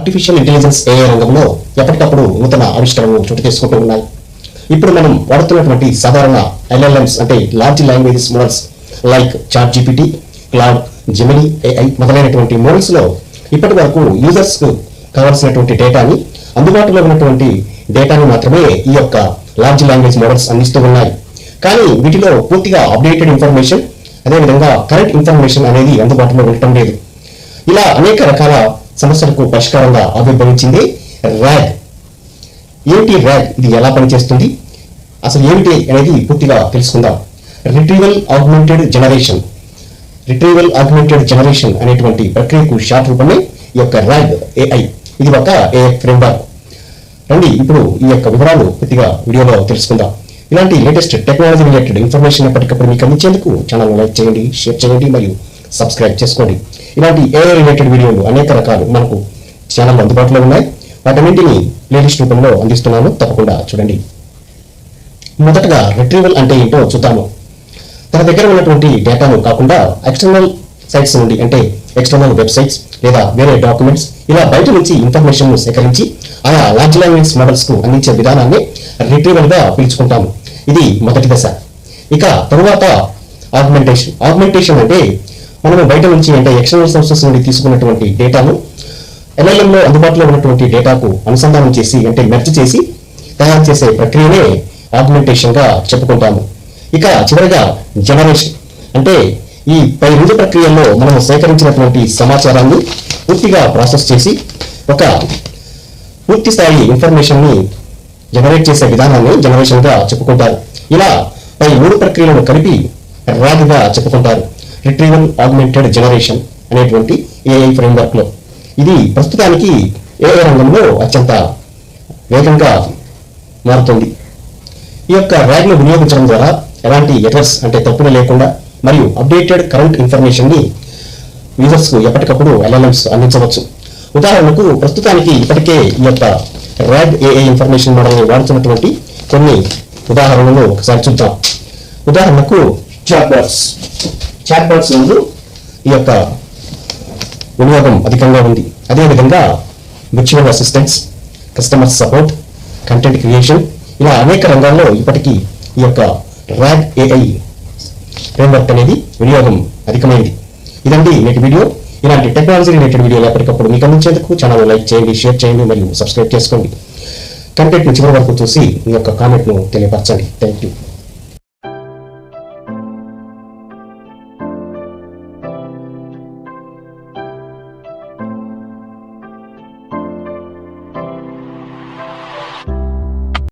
Artificial intelligence AI రంగంలో ఎప్పటికప్పుడు నూతన ఆవిష్కరణలు చోటు చేసుకుంటూ ఉన్నాయి. ఇప్పుడు మనం వాడుతున్నటువంటి సాధారణ LLMs అంటే large languages models like chat GPT, Claude, Gemini AI మొదలైనటువంటి మోడల్స్ లో ఇప్పటి వరకు యూజర్స్ కు కావాల్సినటువంటి డేటాని అందుబాటులో ఉన్నటువంటి డేటాని మాత్రమే ఈ యొక్క లార్జ్ లాంగ్వేజ్ మోడల్స్ అందిస్తూ ఉన్నాయి. కానీ వీటిలో పూర్తిగా అప్డేటెడ్ ఇన్ఫర్మేషన్ అదేవిధంగా కరెంట్ ఇన్ఫర్మేషన్ అనేది అందుబాటులో ఉండటం లేదు. ఇలా అనేక రకాల సమస్యలకు పరిష్కారంగా ఆవిర్భవించింది RAG. ఏమిటి RAG? ఇది ఎలా పనిచేస్తుంది, అసలు ఏమిటి అనేది పూర్తిగా తెలుసుకుందాం. రిట్రీవల్ ఆగ్మెంటెడ్ జనరేషన్ అనేటువంటి ప్రక్రియకు షార్ట్ రూపమే ఈ యొక్క RAG AI. ఇది ఒక AI ఫ్రేమ్వర్క్. రండి ఇప్పుడు ఈ యొక్క వివరాలు పూర్తిగా వీడియోలో తెలుసుకుందాం. ఇలాంటి లేటెస్ట్ టెక్నాలజీ రిలేటెడ్ ఇన్ఫర్మేషన్ ఎప్పటికప్పుడు మీకు అందించేందుకు ఛానల్ లైక్ చేయండి, షేర్ చేయండి మరియు సబ్స్క్రైబ్ చేసుకోండి. ఇలాంటి AI రిలేటెడ్ వీడియోలు అనేక రకాలు మనకు ఛానల్ అందుబాటులో ఉన్నాయి. వాటన్నింటినీ ప్లేలిస్ట్ రూపంలో అందిస్తున్నాను, తప్పకుండా చూడండి. మొదటగా రిట్రీవల్ అంటే ఏంటో చూద్దాము. తన దగ్గర ఉన్నటువంటి డేటాను కాకుండా ఎక్స్టర్నల్ సైట్స్ నుండి అంటే ఎక్స్టర్నల్ వెబ్సైట్స్ లేదా వేరే డాక్యుమెంట్స్ ఇలా బయట నుంచి ఇన్ఫర్మేషన్ ను సేకరించి ఆయా లార్జ్ లాంగ్వేజ్ మోడల్స్ కు అందించే విధానాన్ని రిట్రీవల్ గా పిలుచుకుంటాము. ఇది మొదటి దశ. ఇక తరువాత ఆగ్మెంటేషన్ అంటే మనము బయట నుంచి అంటే ఎక్స్టర్నల్ సోర్సెస్ నుండి తీసుకున్నటువంటి డేటాను LLM లో అందుబాటులో ఉన్నటువంటి డేటాకు అనుసంధానం చేసి అంటే మెర్జ్ చేసి తయారు చేసే ప్రక్రియనే ఆగ్మెంటేషన్ గా చెప్పుకుంటాము. ఇక చివరిగా జనరేషన్ అంటే ఈ పై రెండు ప్రక్రియల్లో మనం సేకరించినటువంటి సమాచారాన్ని పూర్తిగా ప్రాసెస్ చేసి ఒక పూర్తి స్థాయి ఇన్ఫర్మేషన్ ని జనరేట్ చేసే విధానాన్ని జనరేషన్ గా చెప్పుకుంటారు. ఇలా పై మూడు ప్రక్రియలను కలిపి RAG గా చెప్పుకుంటారు. రిట్రీవల్ ఆగ్మెంటెడ్ జనరేషన్ అనేటువంటి AI ఫ్రేమ్వర్క్ లో ఇది ప్రస్తుతానికి AI రంగంలో అత్యంత వేగంగా మారుతుంది. ఈ యొక్క RAG ను వినియోగించడం ద్వారా ఎలాంటి ఎర్రర్స్ అంటే తప్పులు లేకుండా మరియు అప్డేటెడ్ కరెంట్ ఇన్ఫర్మేషన్ ని యూజర్స్ కు ఎప్పటికప్పుడు LLMs అందించవచ్చు. ఉదాహరణకు ప్రస్తుతానికి ఇప్పటికే ఈ యొక్క RAG AI ఇన్ఫర్మేషన్ మోడల్ ని వాడుతున్నటువంటి కొన్ని ఉదాహరణలు ఒకసారి చూద్దాం. ఉదాహరణకు చాట్ బాట్స్ నందు ఈ యొక్క వినియోగం అధికంగా ఉంది. అదేవిధంగా virtual assistants, customer support, content creation ఇలా అనేక రంగాల్లో ఇప్పటికీ ఈ యొక్క RAG AI ఫ్రేమ్వర్క్ అనేది వినియోగం అధికమైంది. ఇదండి నేటి వీడియో. ఇలాంటి టెక్నాలజీ రిలేటెడ్ వీడియోలు ఎప్పటికప్పుడు మీకు అందించేందుకు ఛానల్ లైక్ చేయండి, షేర్ చేయండి మరియు సబ్స్క్రైబ్ చేసుకోండి. కంటెంట్ ను చివరి వరకు చూసి మీ యొక్క కామెంట్ ను తెలియపరచండి. Thank you.